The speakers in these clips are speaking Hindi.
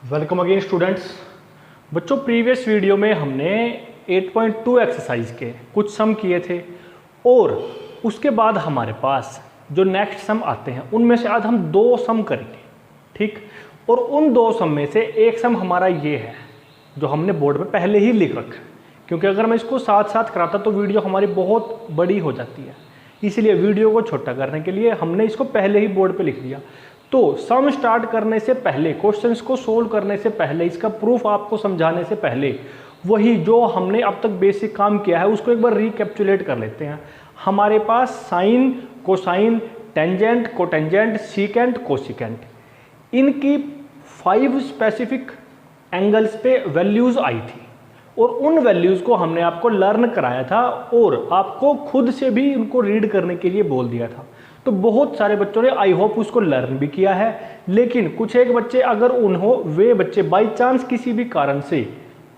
Welcome again students. बच्चों, प्रीवियस वीडियो में हमने 8.2 एक्सरसाइज के कुछ सम किए थे और उसके बाद हमारे पास जो नेक्स्ट सम आते हैं उनमें से आज हम 2 सम करेंगे, ठीक। और उन 2 सम में से एक सम हमारा ये है जो हमने बोर्ड पे पहले ही लिख रखा है, क्योंकि अगर मैं इसको साथ साथ कराता तो वीडियो हमारी बहुत बड़ी हो जाती है, इसलिए वीडियो को छोटा करने के लिए हमने इसको पहले ही बोर्ड पे लिख दिया। तो सम स्टार्ट करने से पहले, क्वेश्चंस को सोल्व करने से पहले, इसका प्रूफ आपको समझाने से पहले वही जो हमने अब तक बेसिक काम किया है उसको एक बार रिकैप्चुलेट कर लेते हैं। हमारे पास sine, cosine, tangent, cotangent, secant, cosecant, इनकी 5 स्पेसिफिक एंगल्स पे वैल्यूज आई थी और उन वैल्यूज को हमने आपको लर्न कराया था और आपको खुद से भी उनको रीड करने के लिए बोल दिया था। तो बहुत सारे बच्चों ने आई होप उसको लर्न भी किया है, लेकिन कुछ एक बच्चे अगर वे बच्चे बाई चांस किसी भी कारण से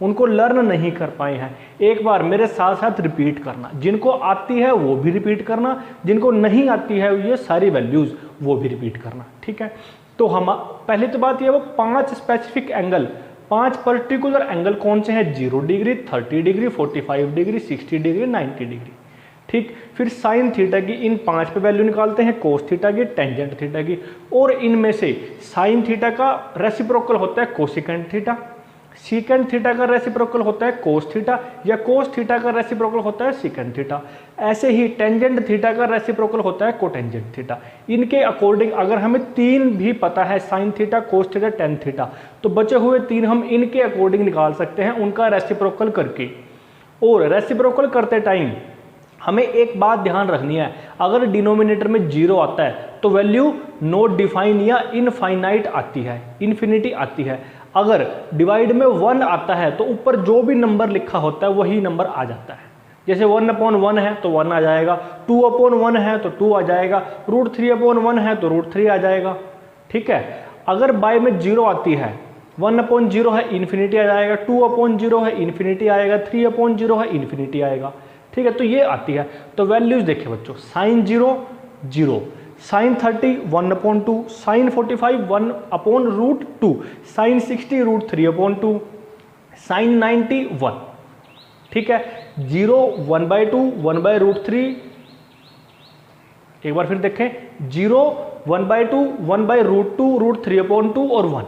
उनको लर्न नहीं कर पाए हैं, एक बार मेरे साथ साथ रिपीट करना। जिनको आती है वो भी रिपीट करना, जिनको नहीं आती है ये सारी वैल्यूज वो भी रिपीट करना, ठीक है। तो हम पहले तो बात ये, वो 5 स्पेसिफिक एंगल, 5 पर्टिकुलर एंगल कौन से हैं? 0 degree, 30 degree, 45 degree, 60 degree, 90 degree, ठीक। फिर साइन थीटा की इन 5 पे वैल्यू निकालते हैं, कोस थीटा की, टेंजेंट थीटा की, और इनमें से साइन थीटा का रेसिप्रोकल होता है कोसिकेंट थीटा, सीकेंट थीटा का रेसिप्रोकल होता है कोस थीटा, या कोस थीटा का रेसिप्रोकल होता है सीकेंट थीटा। ऐसे ही टेंजेंट थीटा का रेसिप्रोकल होता है कोटेंजेंट थीटा। इनके अकॉर्डिंग अगर हमें 3 भी पता है, sine theta, cos theta, tan theta, तो बचे हुए 3 हम इनके अकॉर्डिंग निकाल सकते हैं उनका रेसिप्रोकल करके। और रेसिप्रोकल करते टाइम हमें एक बात ध्यान रखनी है, अगर डिनोमिनेटर में 0 आता है तो वैल्यू नॉट डिफाइन या इनफाइनाइट आती है, इन्फिनिटी आती है। अगर डिवाइड में 1 आता है तो ऊपर जो भी नंबर लिखा होता है वही नंबर आ जाता है। जैसे 1/1 है तो 1 आ जाएगा, 2/1 है तो 2 आ जाएगा, √3/1 है तो √3 आ जाएगा, ठीक है। अगर बाय में 0 आती है, 1/0 है इन्फिनिटी आ जाएगा, 2/0 है इन्फिनिटी आएगा, 3/0 है इन्फिनिटी आएगा, ठीक है। तो ये आती है। तो वैल्यूज देखिए बच्चों, sine 0 0, sine 30 1/2, sine 45 1/√2, sine 60 √3/2, sine 90 1, ठीक है। 0 1/2 1/√3, एक बार फिर देखें, 0 1/2 1/√2 √3/2 और 1।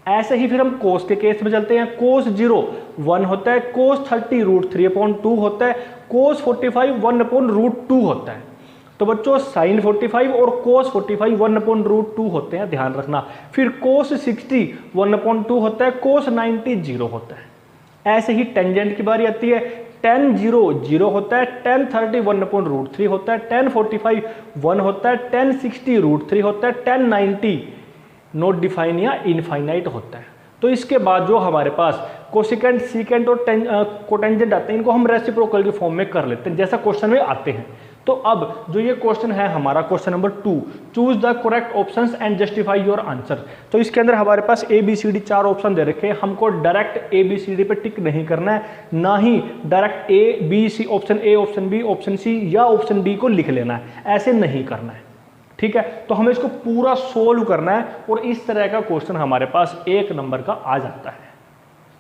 ऐसे ही फिर हम कोस के केस में चलते हैं। कोस 0 1 होता है, कोस 30 √3/2 होता है, कोस 45 1/√2 होता है। तो बच्चों साइन 45 और कोस 45 1/√2 होते हैं, ध्यान रखना। फिर कोस 60 1/2 होता है, कोस 90 0 होता है। ऐसे ही टेंजेंट की बारी आती है। tan 0 0 होता है, tan 30 1/√3 होता है, tan 45 1 होता है, tan 60 √3 होता है, tan 90 नॉट डिफाइन या इनफाइनाइट होता है। तो इसके बाद जो हमारे पास कोसिकेंट, सीकेंट और कोटेंजेंट आते हैं, इनको हम रेसिप्रोकल के फॉर्म में कर लेते हैं जैसा क्वेश्चन में आते हैं। तो अब जो ये क्वेश्चन है हमारा, question number 2, choose the correct options and justify your answer. तो इसके अंदर हमारे पास ABCD 4 ऑप्शन दे रखे हैं। हमको डायरेक्ट ABCD पे टिक नहीं करना है, ना ही direct ABC, option A, option B, option C या ऑप्शन D को लिख लेना है, ऐसे नहीं करना है, ठीक है। तो हमें इसको पूरा सोल्व करना है और इस तरह का क्वेश्चन हमारे पास 1 नंबर का आ जाता है,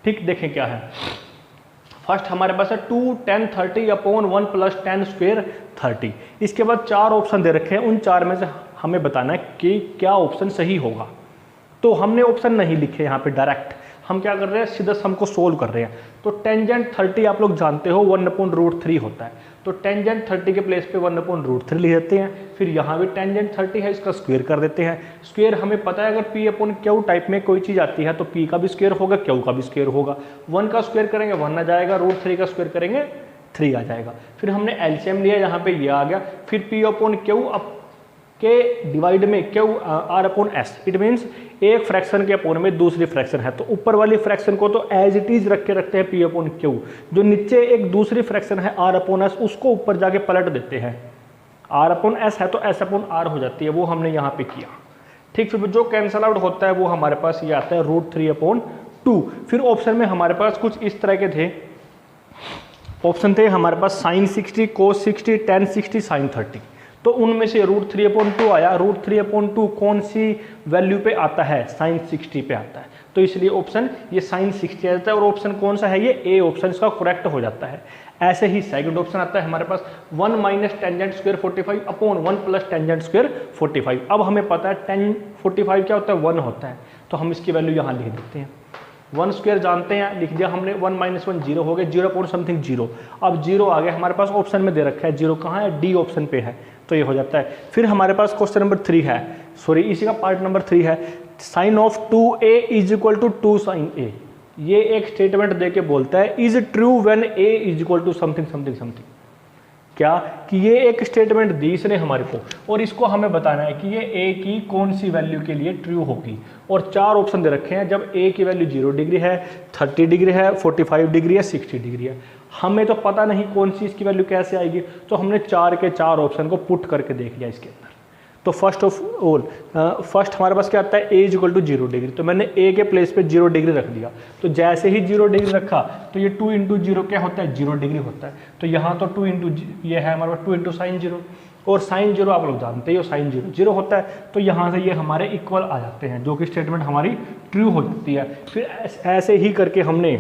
ठीक। देखें क्या है। फर्स्ट हमारे पास है 2 tan 30/1 + tan स्क्वायर 30। इसके बाद 4 ऑप्शन दे रखे हैं, उन 4 में से हमें बताना है कि क्या ऑप्शन सही होगा। तो हमने ऑप्शन नहीं लिखे यहाँ पे, डायरेक्ट हम क्या कर रहे हैं, सीधा सम को सोल्व कर रहे हैं। तो टेंजेंट 30 आप लोग जानते हो 1/√3 होता है, तो टेंजेंट 30 के प्लेस पे 1/√3 लिख देते हैं। फिर यहाँ भी टेंजेंट 30 है, इसका स्क्वायर कर देते हैं। स्क्वायर हमें पता है, अगर P/Q टाइप में कोई चीज़ आती है तो P का भी स्क्वायर होगा, Q का भी स्क्वायर होगा। 1 का स्क्वायर करेंगे 1 आ जाएगा, √3 का स्क्वायर करेंगे 3 आ जाएगा। फिर हमने एलसीएम लिया, यहाँ पे ये आ गया। फिर P/Q अब के डिवाइड में Q R/S, इट मीन्स एक फ्रैक्शन के अपोन में दूसरी फ्रैक्शन है, तो ऊपर वाली फ्रैक्शन को तो एज इट इज रख के रखते हैं P/Q, जो नीचे एक दूसरी फ्रैक्शन है R/S उसको ऊपर जाके पलट देते हैं। R/S है तो S/R हो जाती है, वो हमने यहाँ पे किया, ठीक। फिर जो कैंसल आउट होता है वो हमारे पास ये आता है √3/2। फिर ऑप्शन में हमारे पास कुछ इस तरह के थे, ऑप्शन थे हमारे पास साइन 60, कोस 60, tan 60, साइन 30। तो उनमें से √3/2 आया। √3/2 कौन सी वैल्यू पे आता है? sin 60 पे आता है। तो इसलिए ऑप्शन ये sin 60 आ जाता है। और ऑप्शन कौन सा है? ये ए ऑप्शन इसका करेक्ट हो जाता है। ऐसे ही सेकंड ऑप्शन आता है हमारे पास 1 minus tangent square 45 upon 1 plus tangent square 45। अब हमें पता है 45 क्या होता है? 1 होता है। तो हम इसकी वैल्यू यहाँ लिख देते हैं। 1 स्क्वायर जानते हैं, लिख दिया हमने। 1 माइनस 1 0 हो गया, 0 पॉइंट समथिंग 0। अब 0 आ गया हमारे पास, ऑप्शन में दे रखा है 0 कहाँ है? डी ऑप्शन पे है। तो ये हो जाता है। फिर हमारे पास क्वेश्चन नंबर 3 है, सॉरी इसी का पार्ट नंबर 3 है। Sine of 2a is equal to 2 sine a. ये एक स्टेटमेंट दे के बोलता है is true when a is equal to something something something. क्या कि ये एक स्टेटमेंट दी इसने हमारे को, और इसको हमें बताना है कि ये a की कौन सी वैल्यू के लिए ट्रू होगी। और 4 ऑप्शन दे रखे हैं। जब a की वैल्यू 0 डिग्री है, 30 डिग्री है, 45 डिग्री है, 60 डिग्री है। हमें तो पता नहीं कौन सी इसकी वैल्यू कैसे आएगी, तो हमने 4 के 4 ऑप्शन को पुट करके देख लिया इसके अंदर। तो फर्स्ट ऑफ ऑल फर्स्ट हमारे पास क्या आता है? a equal to 0 degree. तो मैंने a के प्लेस पे 0 डिग्री रख दिया। तो जैसे ही 0 डिग्री रखा तो ये 2 इंटू 0 क्या होता है? 0 डिग्री होता है। तो यहाँ तो 2 इंटू ये है हमारे पास 2 इंटू साइन 0, और साइन 0 आप लोग जानते हो साइन 0 0 होता है। तो यहाँ से ये हमारे इक्वल आ जाते हैं, जो कि स्टेटमेंट हमारी ट्रू हो जाती है। फिर ऐसे ही करके हमने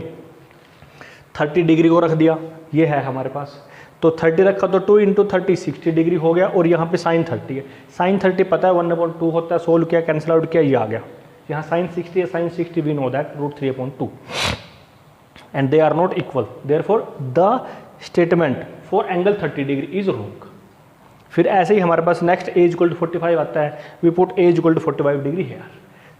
30 डिग्री को रख दिया, ये है हमारे पास। तो 30 रखा तो 2 इंटू 30 60 डिग्री हो गया। और यहाँ पे साइन 30 है। साइन 30 पता है 1/2 होता है। सोल्व किया, कैंसिल आउट किया, ये आ गया। यहाँ साइन 60 है, sine 60 we know that √3/2 and they are not equal, therefore the statement for angle 30 degree is wrong. फिर ऐसे ही हमारे पास नेक्स्ट a इक्वल टू 45 आता है। We put a equal to 45 degree here,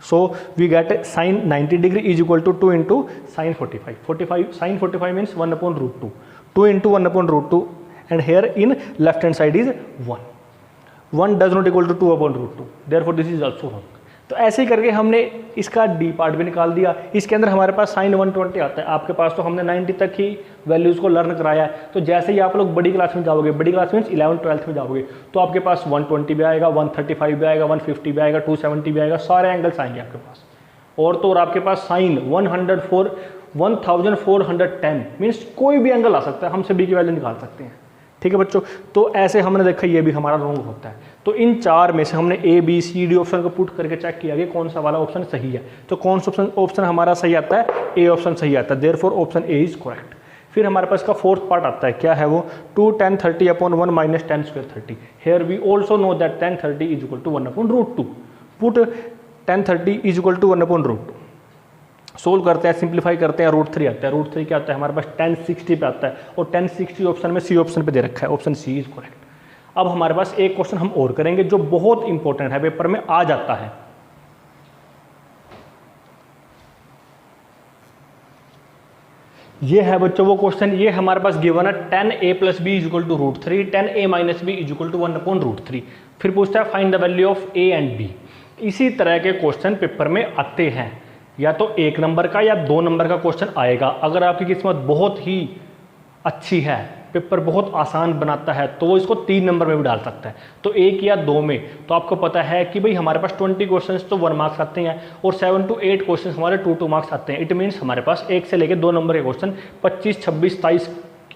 so we get sine 90 degree is equal to 2 into sine 45 sine 45 means 1/√2 2 into 1/√2 and here in left hand side is 1 does not equal to 2/√2, therefore this is also wrong। तो ऐसे ही करके हमने इसका डी पार्ट भी निकाल दिया। इसके अंदर हमारे पास साइन 120 आता है। आपके पास तो हमने 90 तक ही वैल्यूज़ को लर्न कराया है। तो जैसे ही आप लोग बड़ी क्लास में जाओगे, बड़ी क्लास मीन्स 11th 12th में जाओगे, तो आपके पास 120 भी आएगा, 135 भी आएगा, 150 भी आएगा, 270 भी आएगा, सारे एंगल्स आएंगे आपके पास। और तो और आपके पास साइन 1410 मीन्स कोई भी एंगल आ सकता है, हम सभी की वैल्यू निकाल सकते हैं। ठीक है बच्चों, तो ऐसे हमने देखा ये भी हमारा रॉन्ग होता है। तो इन 4 में से हमने A B C D option को पुट करके चेक किया कि कौन सा वाला ऑप्शन सही है। तो कौन सा ऑप्शन हमारा सही आता है? A ऑप्शन सही आता है, therefore option A is correct. फिर हमारे पास का फोर्थ पार्ट आता है, क्या है वो? 2 tan 30 upon 1 minus tan square 30। Here we also know that tan 30 is equal to 1/√2। Put tan 30 is equal to 1/√2। Solve करते हैं, सिंप्लीफाई करते हैं, √3 आता है। √3 क्या आता है हमारे पास? tan 60 पे आता है, और tan 60 ऑप्शन में सी ऑप्शन पे दे रखा है, ऑप्शन सी इज करेक्ट। अब हमारे पास एक क्वेश्चन हम और करेंगे जो बहुत इंपॉर्टेंट है, पेपर में आ जाता है। ये है बच्चों वो क्वेश्चन, ये हमारे पास गिवन है tan a + b is equal to √3, tan a - b is equal to 1/√3। फिर पूछता है find the value of a and b। इसी तरह के क्वेश्चन पेपर में आते हैं, या तो 1 नंबर का या 2 नंबर का क्वेश्चन आएगा। अगर आपकी किस्मत बहुत ही अच्छी है, पेपर बहुत आसान बनाता है, तो वो इसको 3 नंबर में भी डाल सकता है। तो 1 या 2 में तो आपको पता है कि भाई हमारे पास 20 क्वेश्चन तो 1 मार्क्स आते हैं, और 7 to 8 क्वेश्चन हमारे 2 मार्क्स आते हैं। इट मीन्स हमारे पास 1 से लेकर 2 नंबर के क्वेश्चन 25, 26, 27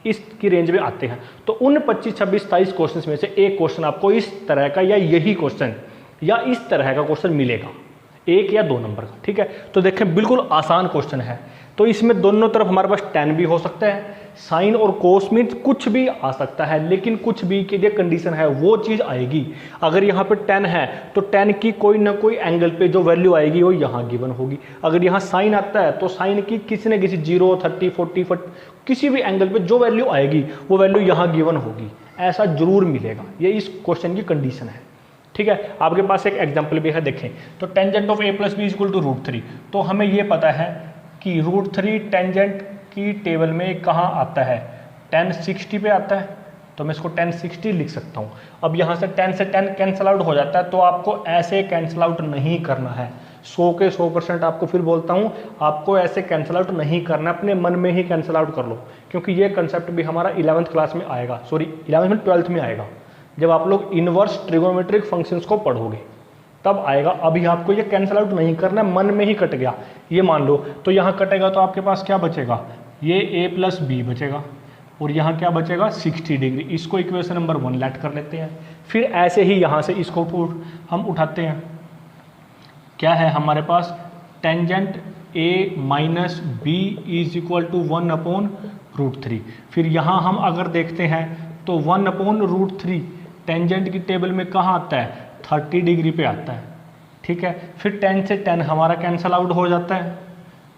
इसकी रेंज में आते हैं। तो उन 25, 26, 27 क्वेश्चन में से एक क्वेश्चन आपको इस तरह का या यही क्वेश्चन या इस तरह का क्वेश्चन मिलेगा, 1 या 2 नंबर का। ठीक है, तो देखें बिल्कुल आसान क्वेश्चन है। तो इसमें दोनों तरफ हमारे पास tan भी हो सकता है, साइन और कोस में कुछ भी आ सकता है, लेकिन कुछ भी के लिए कंडीशन है, वो चीज़ आएगी। अगर यहाँ पे tan है तो tan की कोई ना कोई एंगल पे जो वैल्यू आएगी वो यहाँ गिवन होगी। अगर यहाँ साइन आता है तो साइन की किसी न किसी 0, 30, 40 किसी भी एंगल पे जो वैल्यू आएगी वो वैल्यू यहाँ गिवन होगी, ऐसा जरूर मिलेगा। ये इस क्वेश्चन की कंडीशन है। ठीक है, आपके पास एक एग्जाम्पल भी है, देखें। तो tangent of a + b is equal to √3। तो हमें ये पता है कि √3 टेंजेंट की टेबल में कहाँ आता है? tan 60 पे आता है, तो मैं इसको tan 60 लिख सकता हूँ। अब यहाँ से tan से tan कैंसिल आउट हो जाता है, तो आपको ऐसे कैंसिल आउट नहीं करना है। 100 के 100% आपको फिर बोलता हूँ, आपको ऐसे कैंसिल आउट नहीं करना, अपने मन में ही कैंसिल आउट कर लो, क्योंकि ये कंसेप्ट भी हमारा 11th क्लास में आएगा, सॉरी 11th में 12th में आएगा, जब आप लोग इनवर्स ट्रिगोनोमेट्रिक फंक्शंस को पढ़ोगे तब आएगा। अभी आपको ये कैंसिल आउट नहीं करना, मन में ही कट गया ये मान लो, तो यहाँ कटेगा तो आपके पास क्या बचेगा? ये a + b बचेगा, और यहाँ क्या बचेगा? 60 डिग्री। इसको इक्वेशन नंबर 1 लेट कर लेते हैं। फिर ऐसे ही यहाँ से इसको हम उठाते हैं, क्या है हमारे पास, tangent a minus B is equal to 1/√3। फिर यहाँ हम अगर देखते हैं तो 1/√3 टेंजेंट की टेबल में कहाँ आता है, 30 डिग्री पे आता है, ठीक है। फिर 10 से 10 हमारा कैंसल आउट हो जाता है,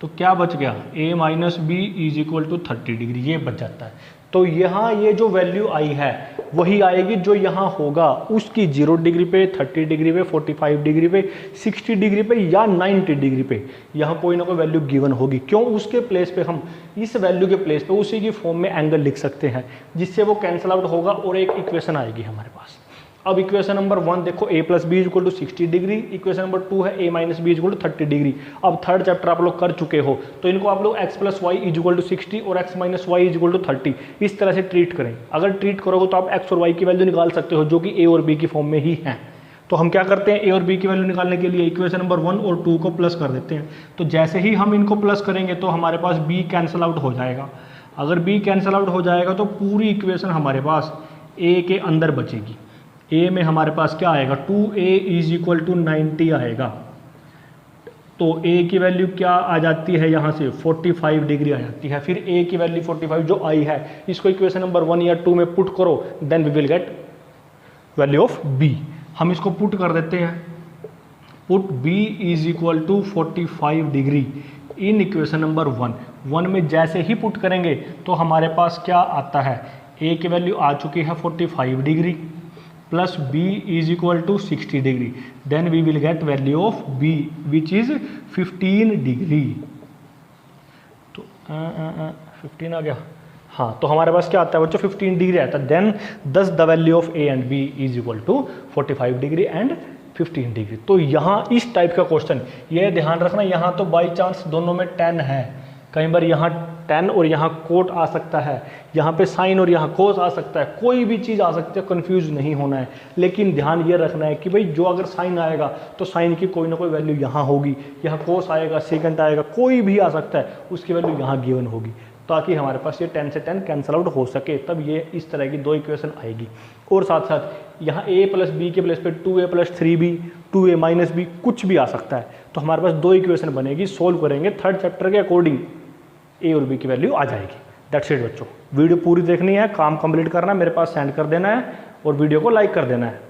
तो क्या बच गया, a minus B is equal to 30 degree, ये बच जाता है। तो यहाँ ये जो वैल्यू आई है वही आएगी जो यहाँ होगा उसकी 0 डिग्री पे, 30 डिग्री पे, 45 डिग्री पे, 60 डिग्री पे या 90 डिग्री पे, यहाँ कोई ना कोई वैल्यू गिवन होगी। क्यों, उसके प्लेस पे हम इस वैल्यू के प्लेस पे उसी की फॉर्म में एंगल लिख सकते हैं, जिससे वो कैंसल आउट होगा और एक इक्वेशन आएगी हमारे पास। अब इक्वेशन नंबर 1 देखो, a plus B equal to 60 degree, equation number 2 है a minus B equal to 30 degree. अब थर्ड चैप्टर आप लोग कर चुके हो, तो इनको आप लोग x plus Y is equal to 60 और x minus Y is equal to 30 इस तरह से ट्रीट करें। अगर ट्रीट करोगे तो आप x और y की वैल्यू निकाल सकते हो जो कि a और b की फॉर्म में ही है। तो हम क्या करते हैं, a और b की वैल्यू निकालने के लिए इक्वेशन नंबर 1 और 2 को प्लस कर देते हैं। तो जैसे ही हम इनको प्लस करेंगे तो हमारे पास b कैंसल आउट हो जाएगा। अगर b कैंसल आउट हो जाएगा तो पूरी इक्वेशन हमारे पास a के अंदर बचेगी। a में हमारे पास क्या आएगा, 2a इज इक्वल टू 90 आएगा। तो a की वैल्यू क्या आ जाती है यहाँ से, 45 डिग्री आ जाती है। फिर a की वैल्यू 45 जो आई है, इसको इक्वेशन नंबर 1 या 2 में पुट करो, then we will get value of b। हम इसको पुट कर देते हैं, put b is equal to 45 degree in equation number 1 में जैसे ही पुट करेंगे तो हमारे पास क्या आता है, a की वैल्यू आ चुकी है 45 degree plus b is equal to 60 degree, then we will get value of b which is 15 degree. तो 15 आ गया, हाँ। तो हमारे पास क्या आता है बच्चों, 15 डिग्री आता है। Then thus the value of a and b is equal to 45 degree and 15 degree. तो यहाँ इस टाइप का क्वेश्चन, ये ध्यान रखना, यहाँ तो बाई चांस दोनों में 10 है, कई बार यहाँ 10 और यहाँ कोट आ सकता है, यहाँ पे साइन और यहाँ कोस आ सकता है, कोई भी चीज़ आ सकती है, कंफ्यूज नहीं होना है। लेकिन ध्यान ये रखना है कि भाई जो अगर साइन आएगा तो साइन की कोई ना कोई वैल्यू यहाँ होगी, यहाँ कोस आएगा, सेकंड आएगा, कोई भी आ सकता है, उसकी वैल्यू यहाँ गिवन होगी, ताकि हमारे पास ये 10 से 10 कैंसल आउट हो सके। तब ये इस तरह की 2 इक्वेशन आएगी। और साथ साथ यहाँ a प्लस बी के प्लेस पे 2a plus 3b, 2a minus B कुछ भी आ सकता है। तो हमारे पास 2 इक्वेशन बनेगी, सोल्व करेंगे थर्ड चैप्टर के अकॉर्डिंग a और b की वैल्यू आ जाएगी। दैट्स इट बच्चों, वीडियो पूरी देखनी है, काम कंप्लीट करना है, मेरे पास सेंड कर देना है और वीडियो को लाइक कर देना है।